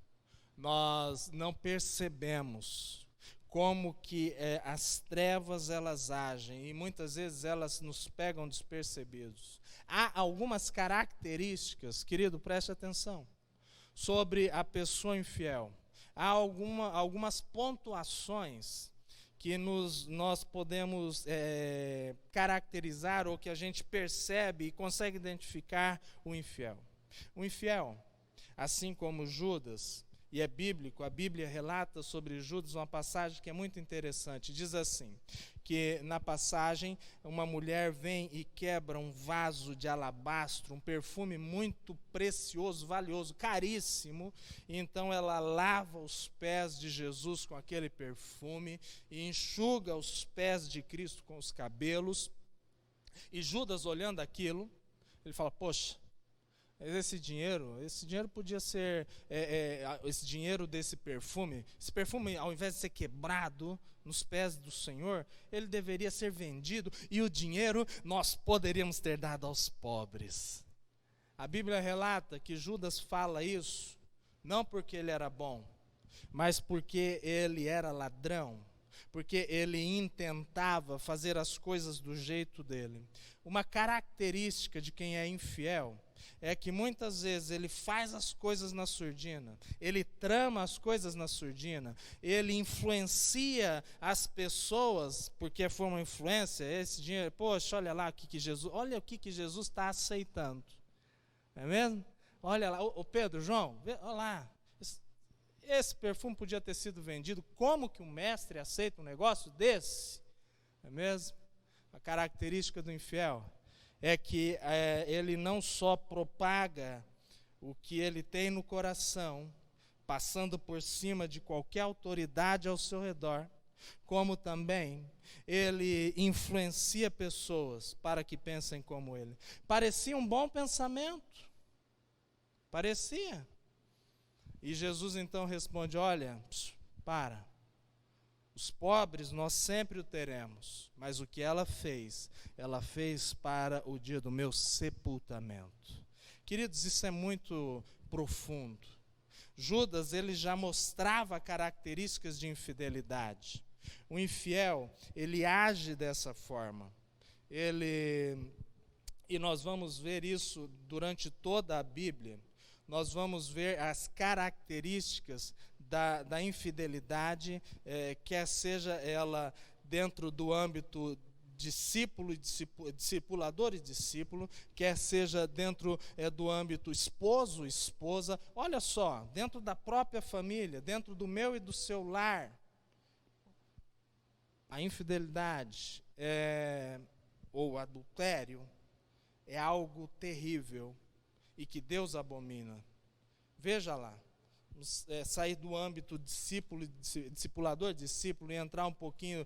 nós não percebemos como que as trevas elas agem, e muitas vezes elas nos pegam despercebidos. Há algumas características, querido, preste atenção, sobre a pessoa infiel. Há algumas pontuações que nós podemos caracterizar, ou que a gente percebe e consegue identificar o infiel. O infiel, assim como Judas, e é bíblico, a Bíblia relata sobre Judas uma passagem que é muito interessante. Diz assim, que na passagem uma mulher vem e quebra um vaso de alabastro, um perfume muito precioso, valioso, caríssimo, e então ela lava os pés de Jesus com aquele perfume e enxuga os pés de Cristo com os cabelos. E Judas, olhando aquilo, ele fala: poxa, esse dinheiro podia ser, esse dinheiro desse perfume, esse perfume, ao invés de ser quebrado nos pés do Senhor, ele deveria ser vendido, e o dinheiro nós poderíamos ter dado aos pobres. A Bíblia relata que Judas fala isso, não porque ele era bom, mas porque ele era ladrão, porque ele intentava fazer as coisas do jeito dele. Uma característica de quem é infiel é que muitas vezes ele faz as coisas na surdina, ele trama as coisas na surdina, ele influencia as pessoas, porque foi uma influência, esse dinheiro, poxa, olha lá olha o que Jesus está aceitando, não é mesmo? Olha lá, ô Pedro, João, olha lá, esse perfume podia ter sido vendido, como que um mestre aceita um negócio desse? Não é mesmo? A característica do infiel é que ele não só propaga o que ele tem no coração, passando por cima de qualquer autoridade ao seu redor, como também ele influencia pessoas para que pensem como ele. Parecia um bom pensamento, parecia. E Jesus então responde, olha, para, os pobres nós sempre o teremos, mas o que ela fez para o dia do meu sepultamento. Queridos, isso é muito profundo. Judas, ele já mostrava características de infidelidade. O infiel, ele age dessa forma. E nós vamos ver isso durante toda a Bíblia. Nós vamos ver as características da infidelidade, quer seja ela dentro do âmbito discipulador e discípulo, quer seja dentro do âmbito esposo, esposa. Olha só, dentro da própria família, dentro do meu e do seu lar, a infidelidade ou adultério é algo terrível e que Deus abomina. Veja lá, sair do âmbito discipulador, discípulo, e entrar um pouquinho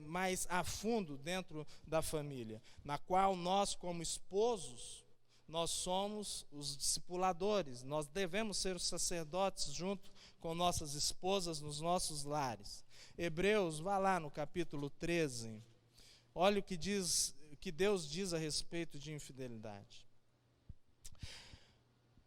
mais a fundo dentro da família, na qual nós, como esposos, nós somos os discipuladores, nós devemos ser os sacerdotes junto com nossas esposas nos nossos lares. Hebreus, vá lá no capítulo 13, olha o que Deus diz a respeito de infidelidade.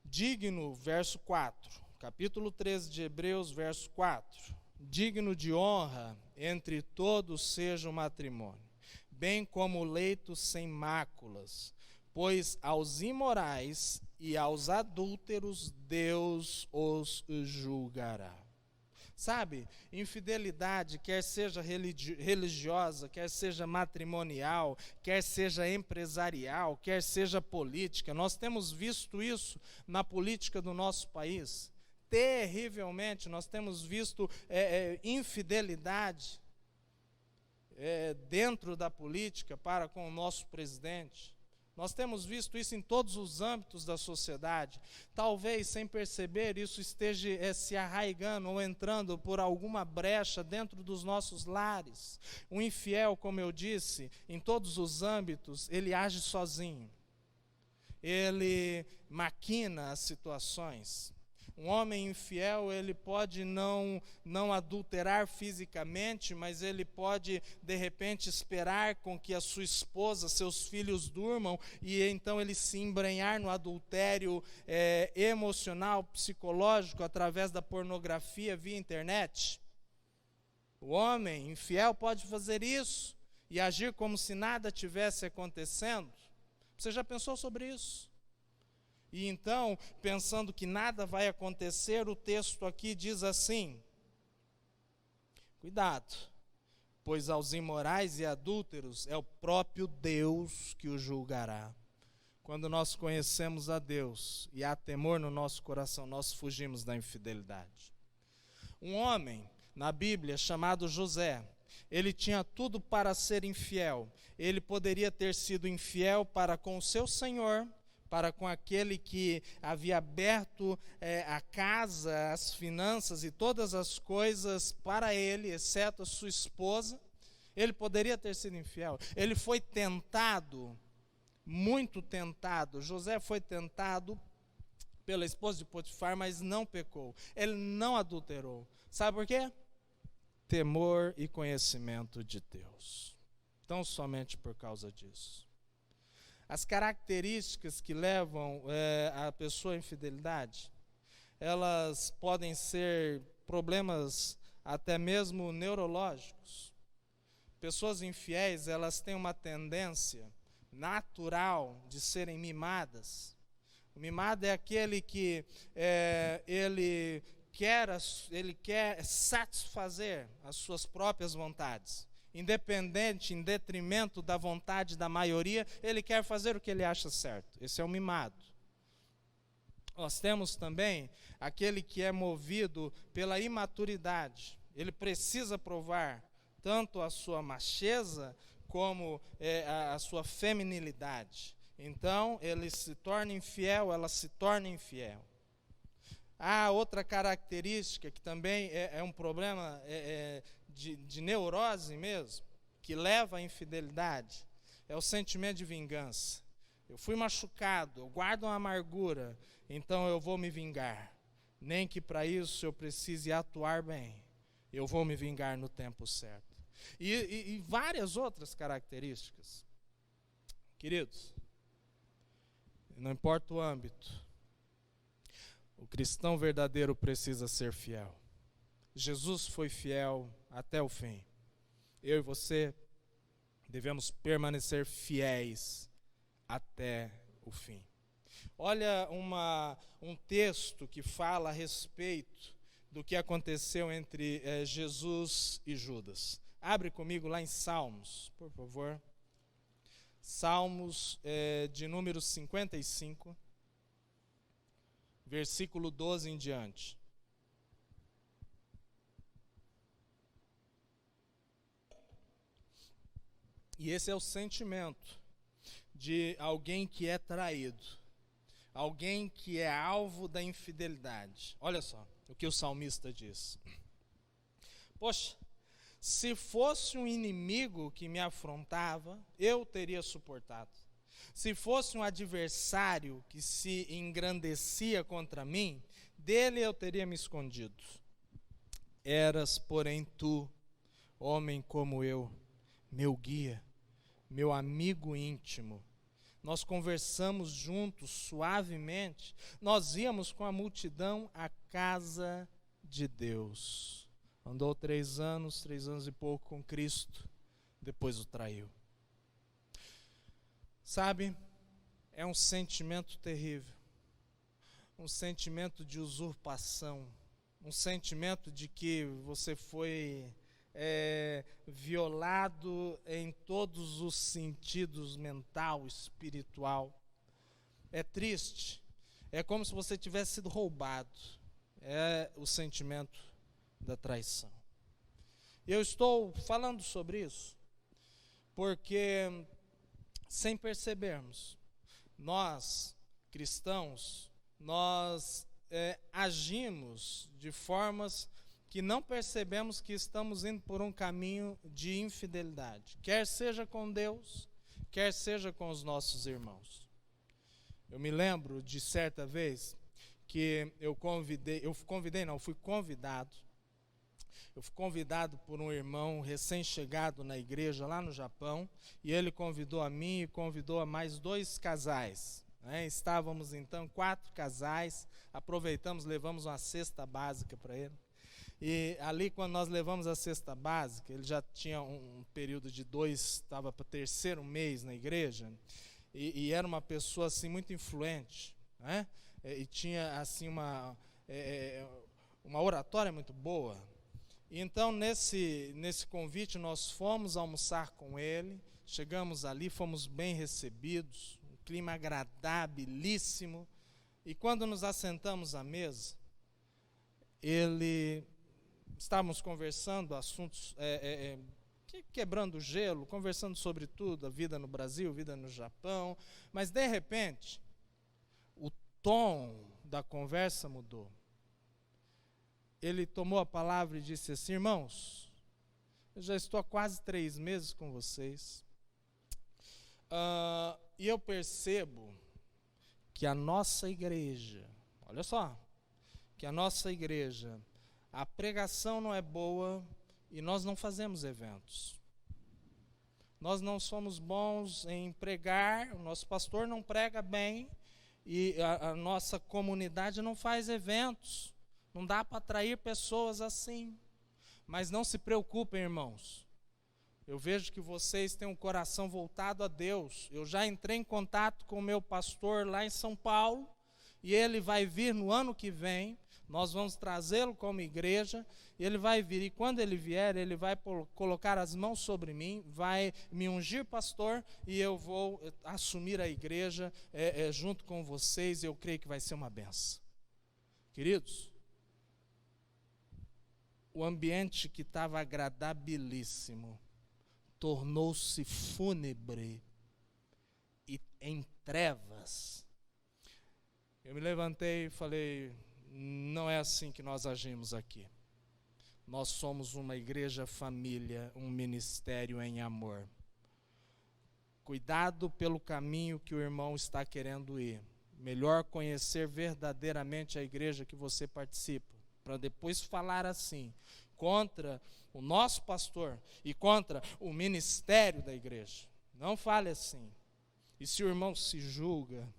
Digno, verso 4, capítulo 13 de Hebreus, verso 4. Digno de honra entre todos seja o matrimônio, bem como o leito sem máculas, pois aos imorais e aos adúlteros Deus os julgará. Sabe, infidelidade, quer seja religiosa, quer seja matrimonial, quer seja empresarial, quer seja política, nós temos visto isso na política do nosso país. Terrivelmente, nós temos visto infidelidade dentro da política para com o nosso presidente. Nós temos visto isso em todos os âmbitos da sociedade. Talvez, sem perceber, isso esteja se arraigando ou entrando por alguma brecha dentro dos nossos lares. O infiel, como eu disse, em todos os âmbitos, ele age sozinho. Ele maquina as situações. Um homem infiel, ele pode não adulterar fisicamente, mas ele pode, de repente, esperar com que a sua esposa, seus filhos durmam, e então ele se embrenhar no adultério emocional, psicológico, através da pornografia via internet. O homem infiel pode fazer isso e agir como se nada tivesse acontecendo. Você já pensou sobre isso? E então, pensando que nada vai acontecer, o texto aqui diz assim: cuidado, pois aos imorais e adúlteros é o próprio Deus que o julgará. Quando nós conhecemos a Deus e há temor no nosso coração, nós fugimos da infidelidade. Um homem na Bíblia chamado José, ele tinha tudo para ser infiel. Ele poderia ter sido infiel para com o seu senhor, para com aquele que havia aberto a casa, as finanças e todas as coisas para ele, exceto a sua esposa. Ele poderia ter sido infiel. Ele foi tentado, muito tentado. José foi tentado pela esposa de Potifar, mas não pecou. Ele não adulterou. Sabe por quê? Temor e conhecimento de Deus. Então, somente por causa disso. As características que levam a pessoa à infidelidade, elas podem ser problemas até mesmo neurológicos. Pessoas infiéis, elas têm uma tendência natural de serem mimadas. O mimado é aquele que ele quer satisfazer as suas próprias vontades. Independente, em detrimento da vontade da maioria, ele quer fazer o que ele acha certo. Esse é o mimado. Nós temos também aquele que é movido pela imaturidade. Ele precisa provar tanto a sua macheza como a sua feminilidade. Então, ele se torna infiel, ela se torna infiel. Há outra característica que também é um problema de neurose mesmo, que leva à infidelidade, é o sentimento de vingança. Eu fui machucado, eu guardo uma amargura, então eu vou me vingar. Nem que para isso eu precise atuar bem. Eu vou me vingar no tempo certo. E várias outras características. Queridos, não importa o âmbito, o cristão verdadeiro precisa ser fiel. Jesus foi fiel até o fim. Eu e você devemos permanecer fiéis até o fim. Olha um texto que fala a respeito do que aconteceu entre Jesus e Judas. Abre comigo lá em Salmos, por favor. Salmos de número 55, versículo 12 em diante. E esse é o sentimento de alguém que é traído, alguém que é alvo da infidelidade. Olha só o que o salmista diz. Poxa, se fosse um inimigo que me afrontava, eu teria suportado. Se fosse um adversário que se engrandecia contra mim, dele eu teria me escondido. Eras, porém, tu, homem como eu, meu guia, meu amigo íntimo. Nós conversamos juntos suavemente. Nós íamos com a multidão à casa de Deus. Andou 3 anos e pouco com Cristo, depois o traiu. Sabe, é um sentimento terrível, um sentimento de usurpação, um sentimento de que você foi violado em todos os sentidos, mental, espiritual. É triste, é como se você tivesse sido roubado, é o sentimento da traição. Eu estou falando sobre isso porque, sem percebermos, nós, cristãos, nós agimos de formas que não percebemos que estamos indo por um caminho de infidelidade, quer seja com Deus, quer seja com os nossos irmãos. Eu me lembro de certa vez que fui convidado por um irmão recém-chegado na igreja lá no Japão, e ele convidou a mim e convidou a mais 2 casais. Estávamos então 4 casais, aproveitamos, levamos uma cesta básica para ele. E ali, quando nós levamos a cesta básica, ele já tinha um período de 2, estava para o 3º mês na igreja, e era uma pessoa assim muito influente, né? E tinha assim uma oratória muito boa. E então, nesse convite, nós fomos almoçar com ele, chegamos ali, fomos bem recebidos, um clima agradabilíssimo, e quando nos assentamos à mesa, estávamos conversando assuntos, quebrando o gelo, conversando sobre tudo, a vida no Brasil, a vida no Japão, mas de repente, o tom da conversa mudou. Ele tomou a palavra e disse assim: irmãos, eu já estou há quase 3 meses com vocês, e eu percebo que a nossa igreja, olha só, que a nossa igreja, a pregação não é boa e nós não fazemos eventos. Nós não somos bons em pregar, o nosso pastor não prega bem e a nossa comunidade não faz eventos. Não dá para atrair pessoas assim. Mas não se preocupem, irmãos. Eu vejo que vocês têm um coração voltado a Deus. Eu já entrei em contato com o meu pastor lá em São Paulo e ele vai vir no ano que vem. Nós vamos trazê-lo como igreja, e ele vai vir, e quando ele vier, ele vai colocar as mãos sobre mim, vai me ungir pastor, e eu vou assumir a igreja junto com vocês, e eu creio que vai ser uma benção. Queridos, o ambiente que estava agradabilíssimo, tornou-se fúnebre e em trevas. Eu me levantei e falei, não é assim que nós agimos aqui. Nós somos uma igreja família, um ministério em amor. Cuidado pelo caminho que o irmão está querendo ir. Melhor conhecer verdadeiramente a igreja que você participa, para depois falar assim, contra o nosso pastor e contra o ministério da igreja. Não fale assim. E se o irmão se julga,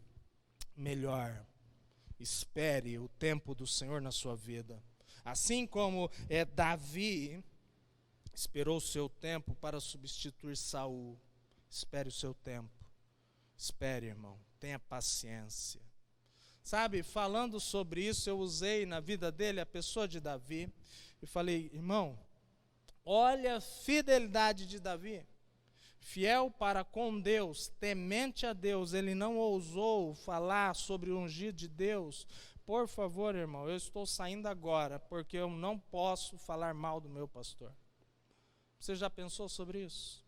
melhor. Espere o tempo do Senhor na sua vida. Assim como Davi esperou o seu tempo para substituir Saul. Espere o seu tempo. Espere, irmão. Tenha paciência. Sabe, falando sobre isso, eu usei na vida dele a pessoa de Davi. E falei, irmão, olha a fidelidade de Davi. Fiel para com Deus, temente a Deus, ele não ousou falar sobre o ungido de Deus. Por favor, irmão, eu estou saindo agora, porque eu não posso falar mal do meu pastor. Você já pensou sobre isso?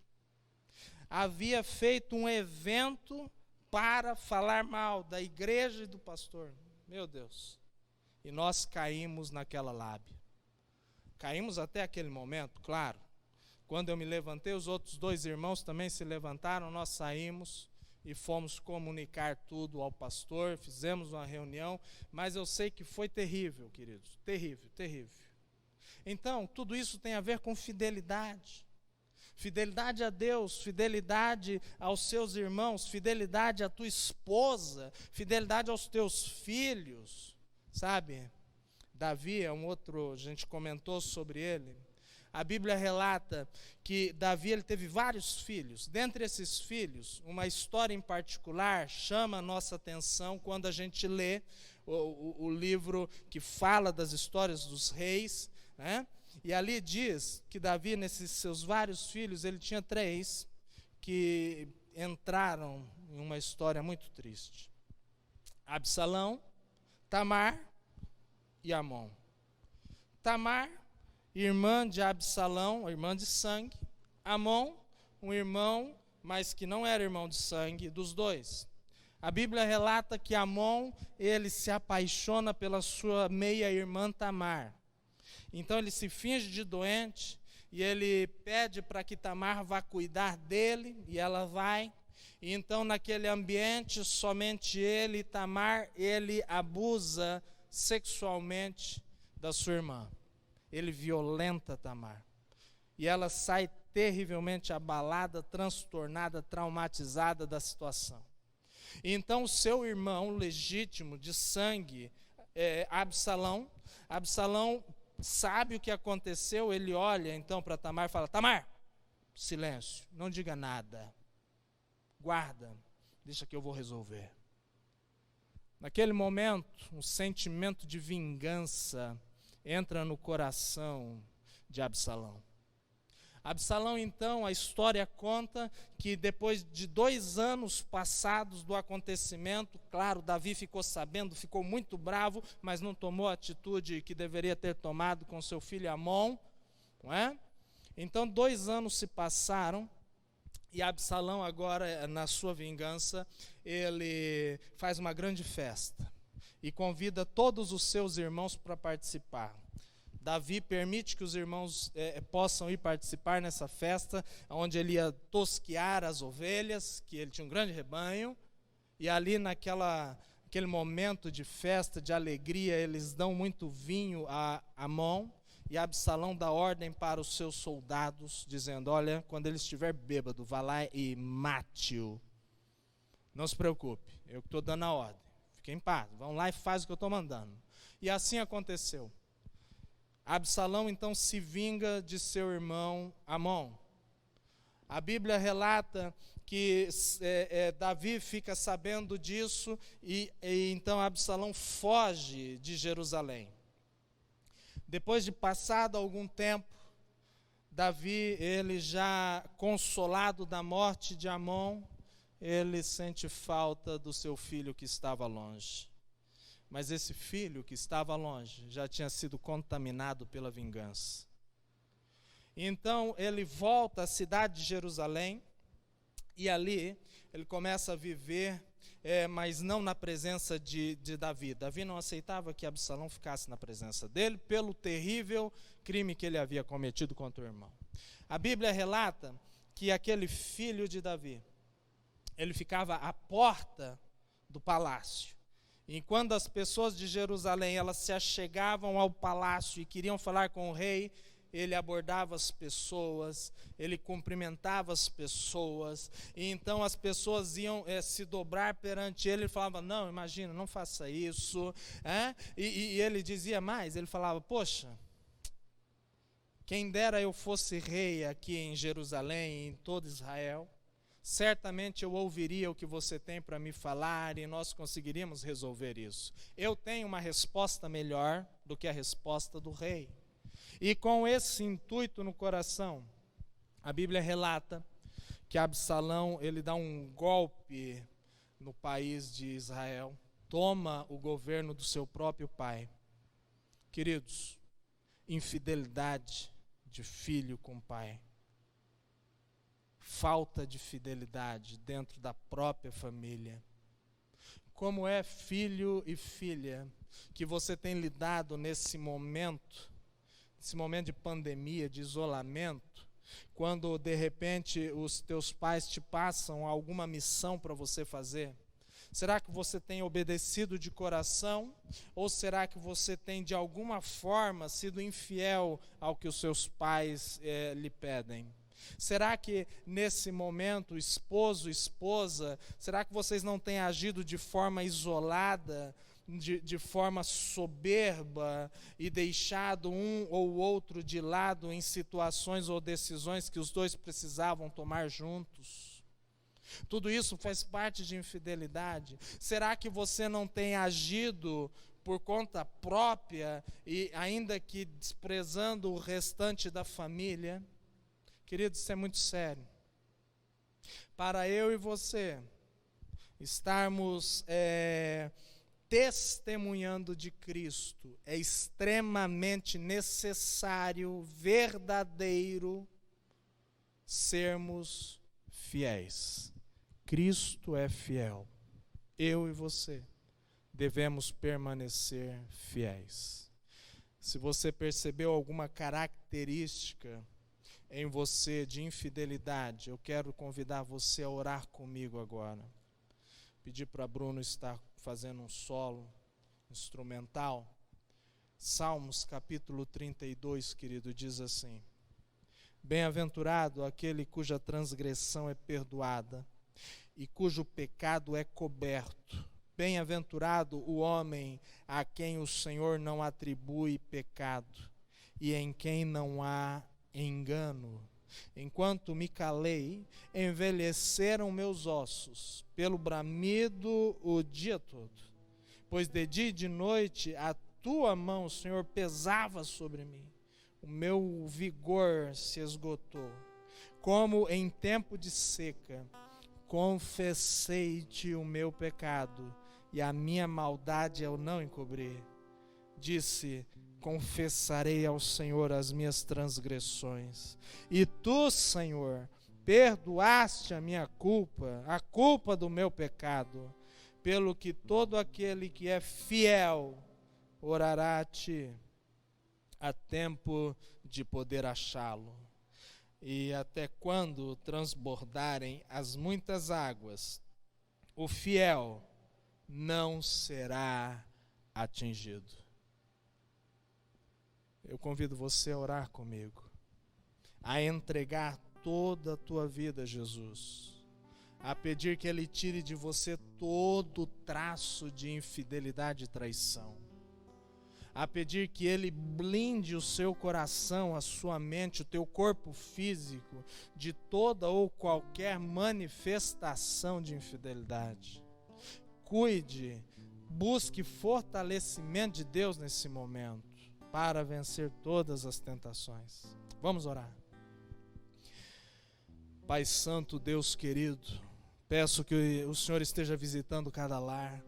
Havia feito um evento para falar mal da igreja e do pastor. Meu Deus. E nós caímos naquela lábia. Caímos até aquele momento, claro. Quando eu me levantei, os outros dois irmãos também se levantaram, nós saímos e fomos comunicar tudo ao pastor, fizemos uma reunião, mas eu sei que foi terrível, queridos, terrível, terrível. Então, tudo isso tem a ver com fidelidade. Fidelidade a Deus, fidelidade aos seus irmãos, fidelidade à tua esposa, fidelidade aos teus filhos, sabe? Davi é um outro, a gente comentou sobre ele. A Bíblia relata que Davi ele teve vários filhos. Dentre esses filhos, uma história em particular chama a nossa atenção quando a gente lê o livro que fala das histórias dos reis, né? E ali diz que Davi, nesses seus vários filhos, ele tinha 3 que entraram em uma história muito triste. Absalão, Tamar e Amon. Tamar, irmã de Absalão, irmã de sangue. Amon, um irmão, mas que não era irmão de sangue, dos dois. A Bíblia relata que Amon, ele se apaixona pela sua meia-irmã Tamar. Então ele se finge de doente e ele pede para que Tamar vá cuidar dele, e ela vai. E então naquele ambiente, somente ele e Tamar, ele abusa sexualmente da sua irmã. Ele violenta Tamar. E ela sai terrivelmente abalada, transtornada, traumatizada da situação. E então o seu irmão legítimo de sangue, Absalão sabe o que aconteceu, ele olha então para Tamar e fala, Tamar, silêncio, não diga nada. Guarda, deixa que eu vou resolver. Naquele momento, um sentimento de vingança entra no coração de Absalão. Absalão, então, a história conta que depois de 2 anos passados do acontecimento, claro, Davi ficou sabendo, ficou muito bravo, mas não tomou a atitude que deveria ter tomado com seu filho Amon, não é? Então 2 anos se passaram, e Absalão agora, na sua vingança, ele faz uma grande festa e convida todos os seus irmãos para participar. Davi permite que os irmãos possam ir participar nessa festa, onde ele ia tosquear as ovelhas, que ele tinha um grande rebanho, e ali naquela aquele momento de festa, de alegria, eles dão muito vinho a Amon, e Absalão dá ordem para os seus soldados, dizendo: olha, quando ele estiver bêbado, vá lá e mate-o. Não se preocupe, eu estou dando a ordem. Fiquem em paz, vão lá e faz o que eu estou mandando. E assim aconteceu. Absalão então se vinga de seu irmão Amon. A Bíblia relata que Davi fica sabendo disso e então Absalão foge de Jerusalém. Depois de passado algum tempo, Davi, ele já consolado da morte de Amon, ele sente falta do seu filho que estava longe. Mas esse filho que estava longe já tinha sido contaminado pela vingança. Então ele volta à cidade de Jerusalém e ali ele começa a viver, mas não na presença de Davi. Davi não aceitava que Absalão ficasse na presença dele pelo terrível crime que ele havia cometido contra o irmão. A Bíblia relata que aquele filho de Davi, ele ficava à porta do palácio. E quando as pessoas de Jerusalém, elas se achegavam ao palácio e queriam falar com o rei, ele abordava as pessoas, ele cumprimentava as pessoas, e então as pessoas iam se dobrar perante ele, ele falava: não, imagina, não faça isso, e ele dizia mais, ele falava: poxa, quem dera eu fosse rei aqui em Jerusalém e em todo Israel, certamente eu ouviria o que você tem para me falar e nós conseguiríamos resolver isso. Eu tenho uma resposta melhor do que a resposta do rei. E com esse intuito no coração, a Bíblia relata que Absalão, ele dá um golpe no país de Israel, toma o governo do seu próprio pai. Queridos, infidelidade de filho com pai, falta de fidelidade dentro da própria família. Como é, filho e filha, que você tem lidado nesse momento de pandemia, de isolamento, quando de repente os teus pais te passam alguma missão para você fazer? Será que você tem obedecido de coração? Ou será que você tem de alguma forma sido infiel ao que os seus pais lhe pedem? Será que nesse momento, esposo, esposa, será que vocês não têm agido de forma isolada, de forma soberba e deixado um ou outro de lado em situações ou decisões que os dois precisavam tomar juntos? Tudo isso faz parte de infidelidade. Será que você não tem agido por conta própria e ainda que desprezando o restante da família? Queridos, isso é muito sério. Para eu e você estarmos testemunhando de Cristo, é extremamente necessário, verdadeiro, sermos fiéis. Cristo é fiel. Eu e você devemos permanecer fiéis. Se você percebeu alguma característica em você de infidelidade, eu quero convidar você a orar comigo agora. Pedir para Bruno estar fazendo um solo instrumental. Salmos capítulo 32, querido, diz assim: bem-aventurado aquele cuja transgressão é perdoada e cujo pecado é coberto. Bem-aventurado o homem a quem o Senhor não atribui pecado e em quem não há engano. Enquanto me calei, envelheceram meus ossos pelo bramido o dia todo, pois de dia e de noite a tua mão, Senhor, pesava sobre mim. O meu vigor se esgotou, como em tempo de seca. Confessei-te o meu pecado e a minha maldade eu não encobri. Disse: confessarei ao Senhor as minhas transgressões. E tu, Senhor, perdoaste a minha culpa, a culpa do meu pecado. Pelo que todo aquele que é fiel orará a ti, a tempo de poder achá-lo. E até quando transbordarem as muitas águas, o fiel não será atingido. Eu convido você a orar comigo, a entregar toda a tua vida a Jesus, a pedir que Ele tire de você todo traço de infidelidade e traição, a pedir que Ele blinde o seu coração, a sua mente, o teu corpo físico, de toda ou qualquer manifestação de infidelidade. Cuide, busque fortalecimento de Deus nesse momento, para vencer todas as tentações. Vamos orar. Pai Santo, Deus querido, peço que o Senhor esteja visitando cada lar.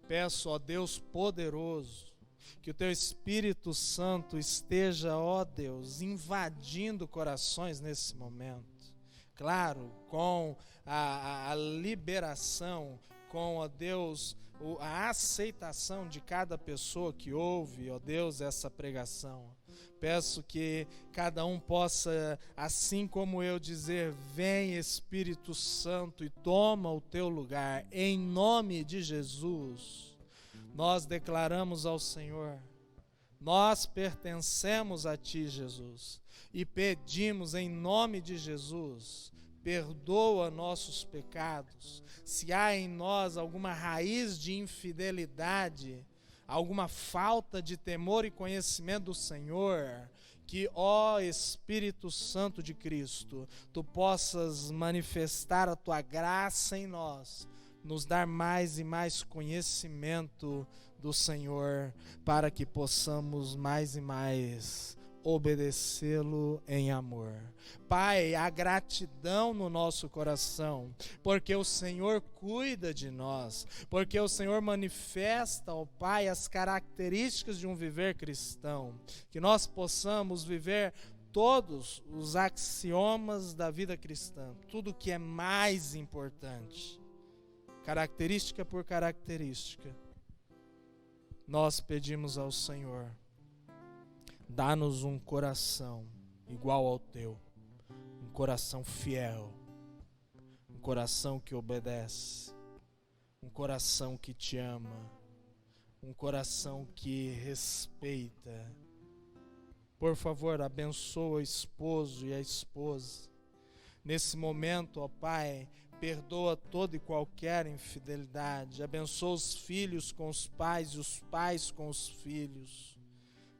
Peço, ó Deus poderoso, que o Teu Espírito Santo esteja, ó Deus, invadindo corações nesse momento. Claro, com a liberação, com, ó Deus, a aceitação de cada pessoa que ouve, ó Deus, essa pregação. Peço que cada um possa, assim como eu, dizer: vem Espírito Santo e toma o teu lugar, em nome de Jesus. Nós declaramos ao Senhor, nós pertencemos a Ti, Jesus, e pedimos em nome de Jesus, perdoa nossos pecados. Se há em nós alguma raiz de infidelidade, alguma falta de temor e conhecimento do Senhor, que, ó Espírito Santo de Cristo, Tu possas manifestar a Tua graça em nós, nos dar mais e mais conhecimento do Senhor, para que possamos mais e mais obedecê-lo em amor. Pai, a gratidão no nosso coração, porque o Senhor cuida de nós, porque o Senhor manifesta, ó Pai, as características de um viver cristão, que nós possamos viver todos os axiomas da vida cristã, tudo que é mais importante, característica por característica. Nós pedimos ao Senhor, dá-nos um coração igual ao Teu, um coração fiel, um coração que obedece, um coração que Te ama, um coração que respeita. Por favor, abençoa o esposo e a esposa. Nesse momento, ó Pai, perdoa toda e qualquer infidelidade. Abençoa os filhos com os pais e os pais com os filhos.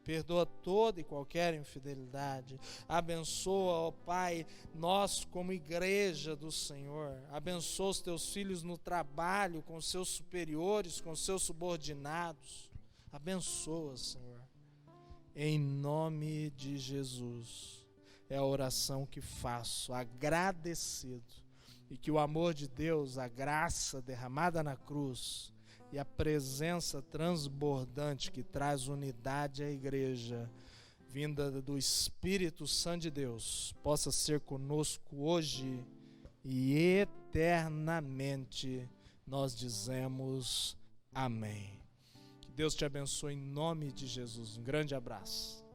Perdoa toda e qualquer infidelidade. Abençoa, ó Pai, nós como igreja do Senhor. Abençoa os Teus filhos no trabalho, com os seus superiores, com os seus subordinados. Abençoa, Senhor. Em nome de Jesus. É a oração que faço, agradecido. E que o amor de Deus, a graça derramada na cruz e a presença transbordante que traz unidade à igreja, vinda do Espírito Santo de Deus, possa ser conosco hoje e eternamente. Nós dizemos amém. Que Deus te abençoe em nome de Jesus. Um grande abraço.